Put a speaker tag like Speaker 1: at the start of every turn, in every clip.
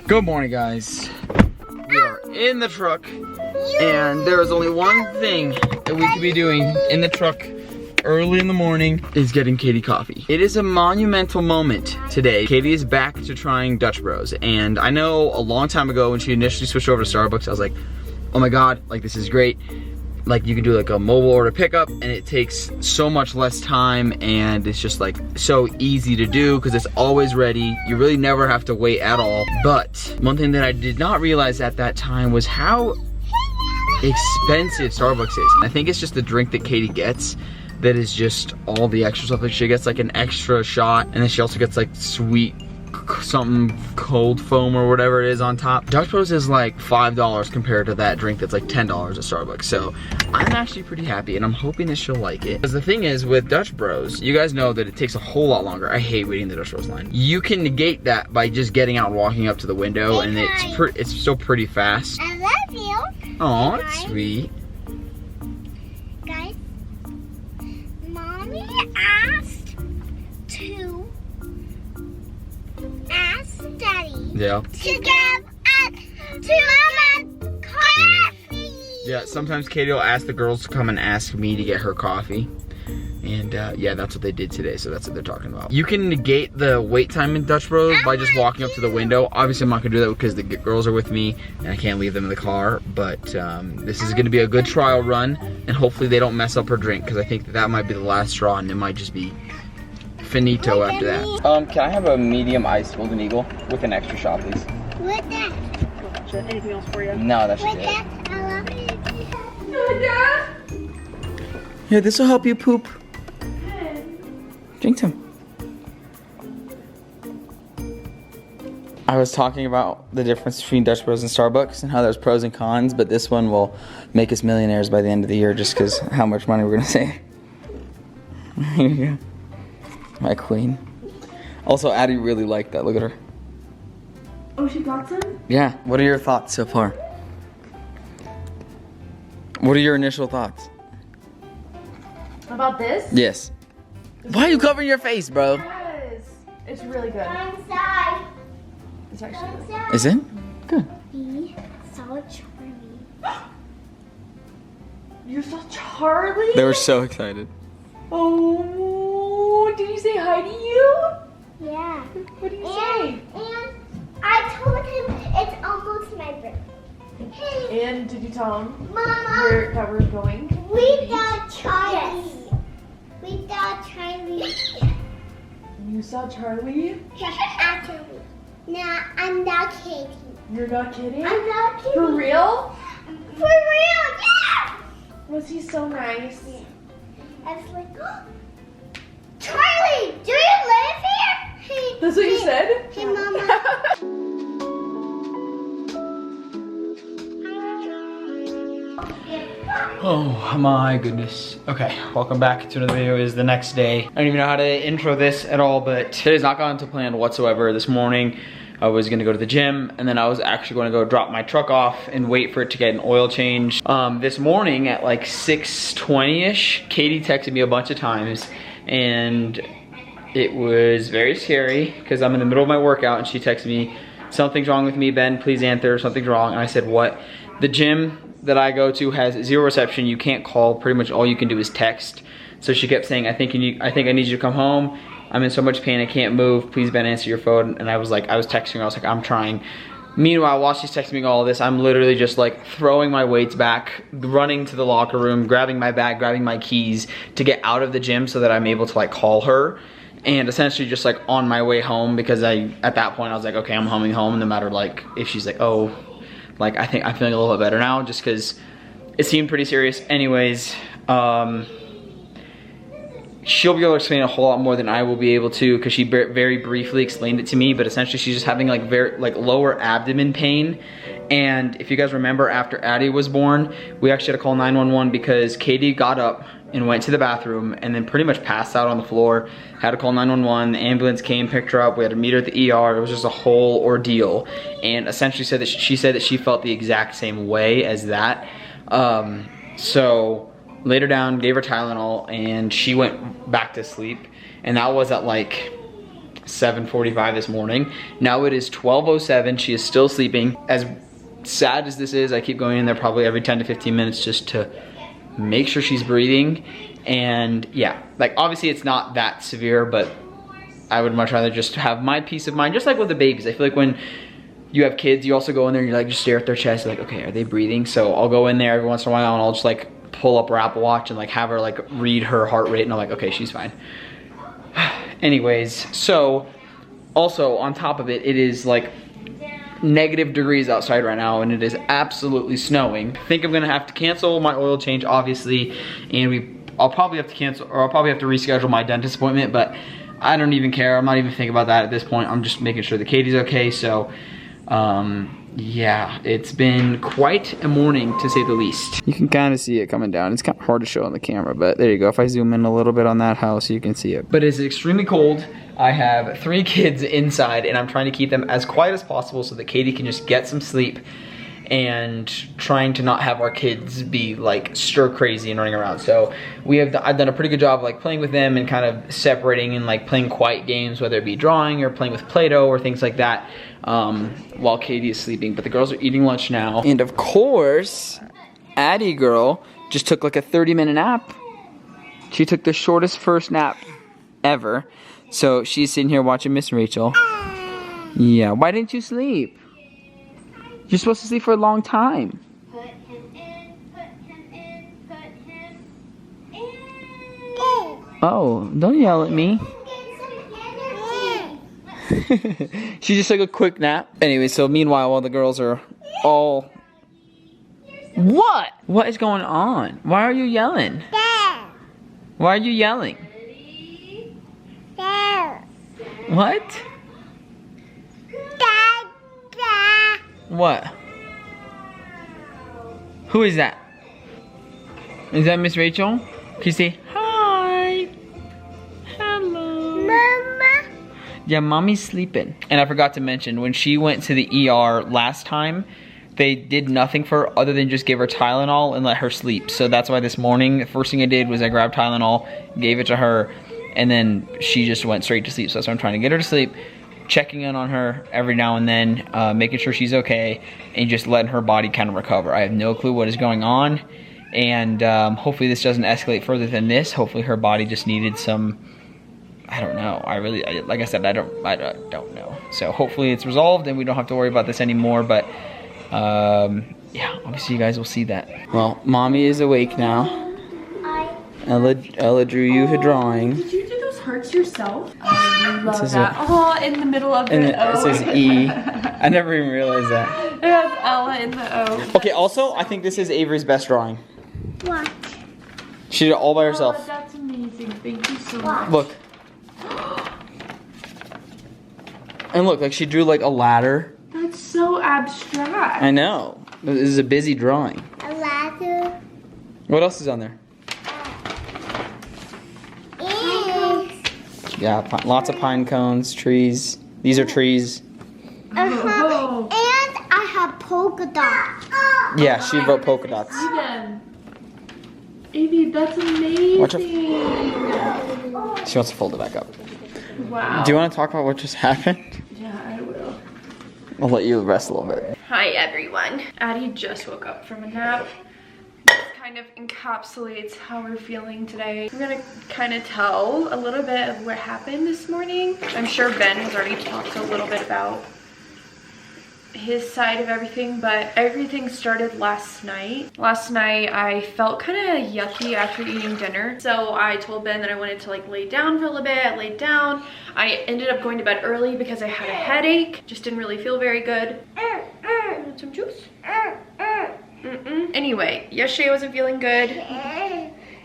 Speaker 1: Good morning, guys. We are in the truck, and there is only one thing that we could be doing in the truck early in the morning is getting Katie coffee. It is a monumental moment today. Katie is back to trying Dutch Bros, and I know a long time ago when she initially switched over to Starbucks, I was like, oh my god, like this is great. Like you can do like a mobile order pickup and it takes so much less time and it's just like so easy to do because it's always ready. You really never have to wait at all. But one thing that I did not realize at that time was how expensive Starbucks is. I think it's just the drink that Katie gets that is just all the extra stuff. Like she gets like an extra shot and then she also gets like sweet something cold foam or whatever it is on top. Dutch Bros is like $5 compared to that drink that's like $10 at Starbucks. So I'm actually pretty happy and I'm hoping that she'll like it. Because the thing is with Dutch Bros, you guys know that it takes a whole lot longer. I hate waiting in the Dutch Bros line. You can negate that by just getting out and walking up to the window, and it's still pretty fast.
Speaker 2: I love you.
Speaker 1: Aw, that's sweet.
Speaker 2: Guys, Mommy asked Daddy to give Mama coffee.
Speaker 1: Yeah, sometimes Katie will ask the girls to come and ask me to get her coffee. And yeah, that's what they did today, so that's what they're talking about. You can negate the wait time in Dutch Bros by just walking up to the window. Obviously, I'm not gonna do that because the girls are with me and I can't leave them in the car, but this is gonna be a good trial run, and hopefully they don't mess up her drink, because I think that might be the last straw and it might just be finito after that. Can I have a medium iced Golden Eagle with an extra shot, please?
Speaker 2: With that.
Speaker 3: Anything else for you?
Speaker 1: No, that's
Speaker 2: With
Speaker 1: it.
Speaker 2: that, I love you.
Speaker 1: Here, this will help you poop. Drink some. I was talking about the difference between Dutch Bros and Starbucks and how there's pros and cons, but this one will make us millionaires by the end of the year just because how much money we're gonna save. Here you go. My queen. Also, Addie really liked that. Look at her.
Speaker 3: Oh, she got some?
Speaker 1: Yeah. What are your thoughts so far? What are your initial thoughts?
Speaker 3: About this?
Speaker 1: Yes. Why are you covering your face, bro?
Speaker 3: Yes. It's really good.
Speaker 2: Inside.
Speaker 3: It's actually really good.
Speaker 1: Is it? Good.
Speaker 2: We saw Charlie.
Speaker 3: You saw Charlie?
Speaker 1: They were so excited.
Speaker 3: Oh, did he say hi to you?
Speaker 2: Yeah.
Speaker 3: What did he say?
Speaker 2: And I told him it's almost my birthday. Hey,
Speaker 3: And did you tell him
Speaker 2: Mama,
Speaker 3: that we're going?
Speaker 2: we got Charlie. We got Charlie.
Speaker 3: You saw Charlie?
Speaker 2: Actually, no, I'm not kidding.
Speaker 3: You're not kidding?
Speaker 2: I'm not kidding.
Speaker 3: For real?
Speaker 2: For real, yeah.
Speaker 3: Was he so nice?
Speaker 2: I was like, oh, Charlie, do you live here? Hey,
Speaker 3: That's what you said?
Speaker 2: Hey, Mama.
Speaker 1: Oh my goodness. Okay, welcome back to another video. It is the next day. I don't even know how to intro this at all, but today's not gone to plan whatsoever. This morning, I was gonna go to the gym, and then I was actually gonna go drop my truck off and wait for it to get an oil change. This morning at like 6:20-ish, Katie texted me a bunch of times, and it was very scary because I'm in the middle of my workout and she texted me, something's wrong with me, Ben, please answer, something's wrong. And I said, what? The gym that I go to has 0 reception. You can't call. Pretty much all you can do is text. So she kept saying, I think I need you to come home. I'm in so much pain, I can't move. Please, Ben, answer your phone. And I was texting her, I was like, I'm trying. Meanwhile, while she's texting me all this, I'm literally just like throwing my weights back, running to the locker room, grabbing my bag, grabbing my keys to get out of the gym so that I'm able to like call her. And essentially just like on my way home, because at that point I was like, okay, I'm coming home no matter like if she's like, oh, like I think I'm feeling a little bit better now, just because it seemed pretty serious. Anyways, she'll be able to explain a whole lot more than I will be able to, because she very briefly explained it to me, but essentially she's just having like lower abdomen pain. And if you guys remember, after Addie was born, we actually had to call 911 because Katie got up and went to the bathroom and then pretty much passed out on the floor. Had to call 911, the ambulance came, picked her up, we had to meet her at the ER. It was just a whole ordeal. And essentially she said that she felt the exact same way as that. So laid her down, gave her Tylenol, and she went back to sleep. And that was at like 7:45 this morning. Now it is 12:07. She is still sleeping. As sad as this is, I keep going in there probably every 10 to 15 minutes just to make sure she's breathing. And yeah, like obviously it's not that severe, but I would much rather just have my peace of mind, just like with the babies. I feel like when you have kids, you also go in there and you like just stare at their chest, like, okay, are they breathing? So I'll go in there every once in a while and I'll just like pull up her Apple Watch and like have her like read her heart rate, and I'm like, okay, she's fine. Anyways, so also on top of it, it is like negative degrees outside right now and it is absolutely snowing. I think I'm gonna have to cancel my oil change, obviously, and I'll probably have to cancel, or I'll probably have to reschedule my dentist appointment, but I don't even care. I'm not even thinking about that at this point. I'm just making sure that Katie's okay. So yeah, it's been quite a morning to say the least. You can kind of see it coming down. It's kind of hard to show on the camera, but there you go. If I zoom in a little bit on that house, you can see it. But it's extremely cold. I have 3 kids inside and I'm trying to keep them as quiet as possible so that Katie can just get some sleep, and trying to not have our kids be like stir crazy and running around. So I've done a pretty good job of like playing with them and kind of separating and like playing quiet games, whether it be drawing or playing with Play-Doh or things like that, while Katie is sleeping. But the girls are eating lunch now. And of course, Addie girl just took like a 30-minute nap. She took the shortest first nap ever. So she's sitting here watching Miss Rachel. Yeah, why didn't you sleep? You're supposed to sleep for a long time.
Speaker 2: Put him in, put him in, put him in.
Speaker 1: Oh, don't yell at me. She just took a quick nap. Anyway, so meanwhile, while the girls are all... What? What is going on? Why are you yelling? Why are you yelling? What? What? Who is that? Is that Miss Rachel? Can you say hi? Hello.
Speaker 2: Mama.
Speaker 1: Yeah, mommy's sleeping. And I forgot to mention, when she went to the ER last time, they did nothing for her other than just give her Tylenol and let her sleep. So that's why this morning, the first thing I did was I grabbed Tylenol, gave it to her, and then she just went straight to sleep. So that's why I'm trying to get her to sleep, checking in on her every now and then, making sure she's okay, and just letting her body kind of recover. I have no clue what is going on, and hopefully this doesn't escalate further than this. Hopefully her body just needed some, I don't know. Like I said, I don't know. So hopefully it's resolved and we don't have to worry about this anymore, but yeah, obviously you guys will see that. Well, mommy is awake now. Ella drew you a drawing.
Speaker 3: Did you do those hearts yourself? I love that. Oh, in the middle of the O.
Speaker 1: It says E. I never even realized that.
Speaker 3: It has Ella in the O.
Speaker 1: Okay, also, I think this is Avery's best drawing.
Speaker 2: What?
Speaker 1: She did it all by herself.
Speaker 3: Oh, that's amazing. Thank you so much.
Speaker 1: Look. And look, like she drew like a ladder.
Speaker 3: That's so abstract.
Speaker 1: I know. This is a busy drawing.
Speaker 2: A ladder.
Speaker 1: What else is on there? Yeah, lots of pine cones, trees. These are trees.
Speaker 3: Oh.
Speaker 2: And I have polka dots.
Speaker 1: Yeah, she wrote polka dots.
Speaker 3: Again. Evie, that's amazing.
Speaker 1: Watch her. She wants to fold it back up.
Speaker 3: Wow.
Speaker 1: Do you want to talk about what just happened?
Speaker 3: Yeah, I will.
Speaker 1: I'll let you rest a little bit.
Speaker 3: Hi everyone. Addie just woke up from a nap. This kind of encapsulates how we're feeling today. I'm gonna kind of tell a little bit of what happened this morning. I'm sure Ben has already talked a little bit about his side of everything, but everything started last night. Last night I felt kind of yucky after eating dinner, so I told Ben that I wanted to like lay down for a little bit. I laid down. I ended up going to bed early because I had a headache. Just didn't really feel very good. Want some juice? Anyway, yesterday I wasn't feeling good.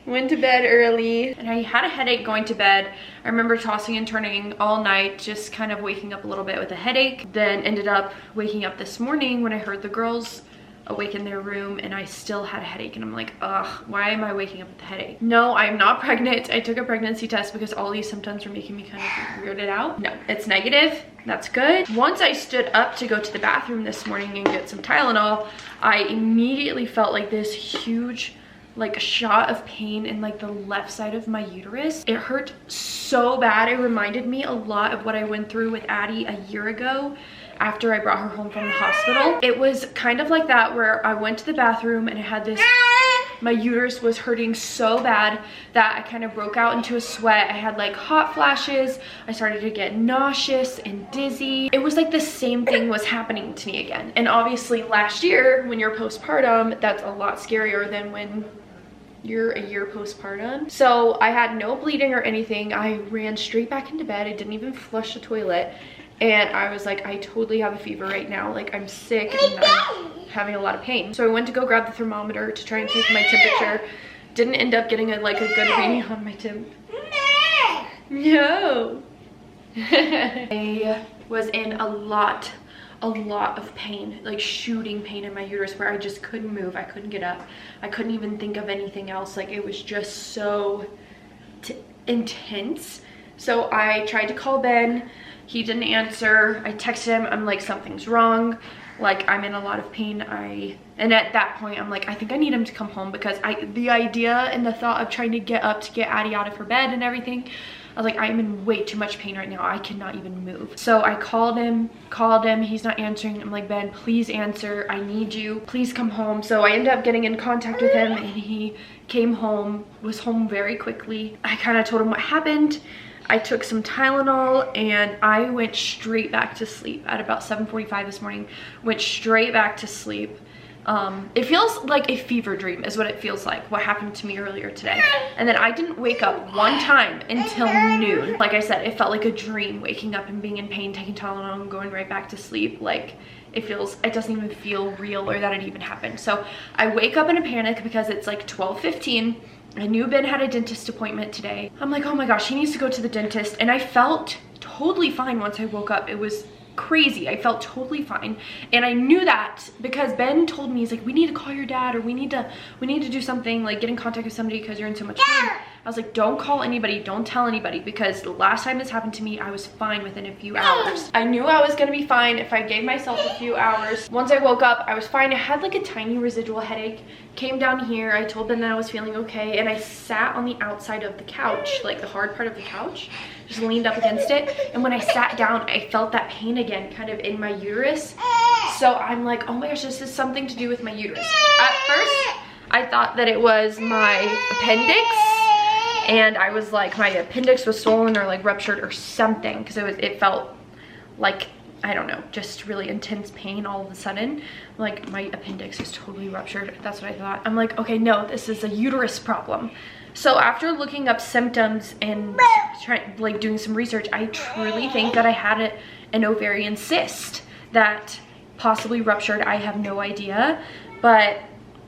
Speaker 3: Went to bed early and I had a headache going to bed. I remember tossing and turning all night, just kind of waking up a little bit with a headache. Then ended up waking up this morning when I heard the girls awake in their room and I still had a headache, and I'm like, ugh, why am I waking up with a headache? No, I'm not pregnant. I took a pregnancy test because all these symptoms were making me kind of weirded out. No, it's negative. That's good. Once I stood up to go to the bathroom this morning and get some Tylenol, I immediately felt like this huge like a shot of pain in like the left side of my uterus. It hurt so bad. It reminded me a lot of what I went through with Addie a year ago after I brought her home from the hospital. It was kind of like that, where I went to the bathroom and I had this, my uterus was hurting so bad that I kind of broke out into a sweat. I had like hot flashes. I started to get nauseous and dizzy. It was like the same thing was happening to me again. And obviously last year, when you're postpartum, that's a lot scarier than when you're a year postpartum. So I had no bleeding or anything. I ran straight back into bed. I didn't even flush the toilet. And I was like, I totally have a fever right now. Like, I'm sick and I'm having a lot of pain. So I went to go grab the thermometer to try and take my temperature. Didn't end up getting a good reading on my temp. No. I was in a lot of pain, like shooting pain in my uterus, where I just couldn't move. I couldn't get up. I couldn't even think of anything else. Like, it was just so intense. So I tried to call Ben. He didn't answer. I texted him. I'm like, something's wrong. Like, I'm in a lot of pain. And at that point, I'm like, I think I need him to come home, because the idea and the thought of trying to get up to get Addie out of her bed and everything, I was like, I'm in way too much pain right now. I cannot even move. So I called him. He's not answering. I'm like, Ben, please answer. I need you. Please come home. So I ended up getting in contact with him, and he came home, was home very quickly. I kind of told him what happened. I took some Tylenol and I went straight back to sleep at about 7:45 this morning. Went straight back to sleep. It feels like a fever dream is what it feels like, what happened to me earlier today. And then I didn't wake up one time until noon. Like I said, it felt like a dream, waking up and being in pain, taking Tylenol and going right back to sleep. Like, it doesn't even feel real or that it even happened. So I wake up in a panic because it's like 12:15. I knew Ben had a dentist appointment today. I'm like, oh my gosh, he needs to go to the dentist. And I felt totally fine once I woke up. It was crazy. I felt totally fine. And I knew that because Ben told me, he's like, we need to call your dad, or we need to do something, like get in contact with somebody because you're in so much pain. I was like, don't call anybody, don't tell anybody, because the last time this happened to me, I was fine within a few hours. I knew I was gonna be fine if I gave myself a few hours. Once I woke up, I was fine. I had like a tiny residual headache. Came down here, I told Ben that I was feeling okay, and I sat on the outside of the couch, like the hard part of the couch, just leaned up against it. And when I sat down, I felt that pain again, kind of in my uterus. So I'm like, oh my gosh, this is something to do with my uterus. At first, I thought that it was my appendix, and I was like, my appendix was swollen or like ruptured or something, because it felt like, I don't know, just really intense pain all of a sudden. Like, my appendix is totally ruptured. That's what I thought. I'm like, okay, no, this is a uterus problem. So after looking up symptoms and like doing some research, I truly think that I had an ovarian cyst that possibly ruptured. I have no idea, but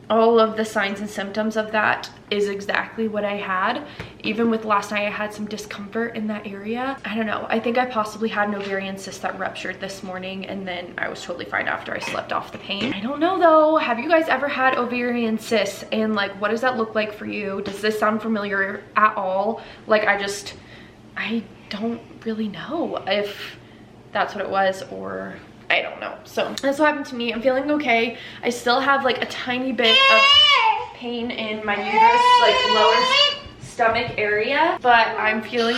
Speaker 3: all of the signs and symptoms of that is exactly what I had. Even with last night, I had some discomfort in that area. I don't know. I think I possibly had an ovarian cyst that ruptured this morning, and then I was totally fine after I slept off the pain. I don't know though. Have you guys ever had ovarian cysts? And like, what does that look like for you? Does this sound familiar at all? Like, I don't really know if that's what it was, or I don't know. So that's what happened to me. I'm feeling okay. I still have like a tiny bit of pain in my uterus, like lower stomach area, but I'm feeling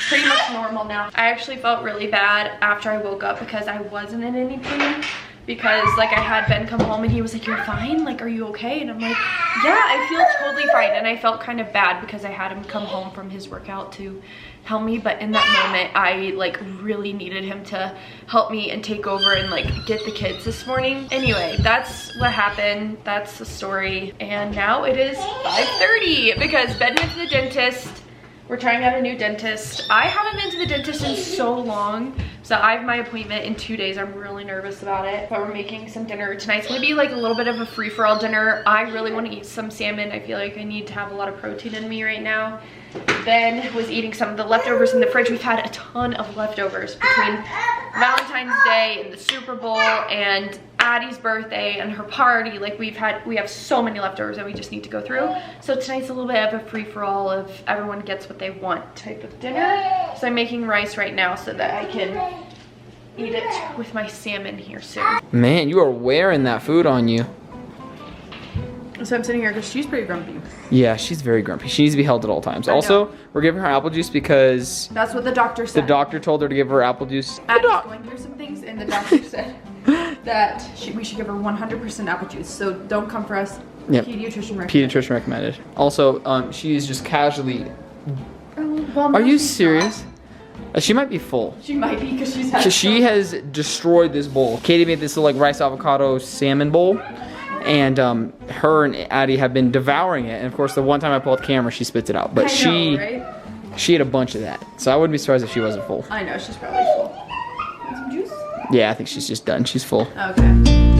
Speaker 3: pretty much normal now. I actually felt really bad after I woke up because I wasn't in any pain, because like I had Ben come home and he was like, you're fine? Like, are you okay? And I'm like, yeah, I feel totally fine. And I felt kind of bad because I had him come home from his workout to help me, but in that moment I like really needed him to help me and take over and like get the kids this morning. Anyway, that's what happened. That's the story. And now it is 5:30 because Ben went to the dentist. We're trying out a new dentist. I haven't been to the dentist in so long, so I have my appointment in 2 days. I'm really nervous about it, but we're making some dinner. Tonight's gonna be like a little bit of a free-for-all dinner. I really want to eat some salmon. I feel like I need to have a lot of protein in me right now. Ben was eating some of the leftovers in the fridge. We've had a ton of leftovers between Valentine's Day and the Super Bowl and Addie's birthday and her party. Like, we have so many leftovers that we just need to go through. So tonight's a little bit of a free-for-all of everyone gets what they want type of dinner. So I'm making rice right now so that I can eat it with my salmon here soon.
Speaker 1: Man, you are wearing that food on you.
Speaker 3: So I'm sitting here because she's pretty grumpy.
Speaker 1: Yeah, she's very grumpy. She needs to be held at all times. Also, we're giving her apple juice because
Speaker 3: that's what the doctor said.
Speaker 1: the doctor told her to give her apple juice.
Speaker 3: Addie's going through some things, and the doctor said that we should give her 100% apple juice. So don't come for us.
Speaker 1: Yep.
Speaker 3: Pediatrician recommended.
Speaker 1: Pediatrician recommended. Also, she is just casually.
Speaker 3: Well, no,
Speaker 1: Are you
Speaker 3: she's
Speaker 1: serious? She might be full.
Speaker 3: She might be because she's had.
Speaker 1: She has destroyed this bowl. Katie made this little like rice avocado salmon bowl, and her and Addie have been devouring it. And of course, the one time I pull out the camera, she spits it out. But she ate a bunch of that. So I wouldn't be surprised if she wasn't full.
Speaker 3: I know she's probably full. Want some juice?
Speaker 1: Yeah, I think she's just done. She's full.
Speaker 3: Okay.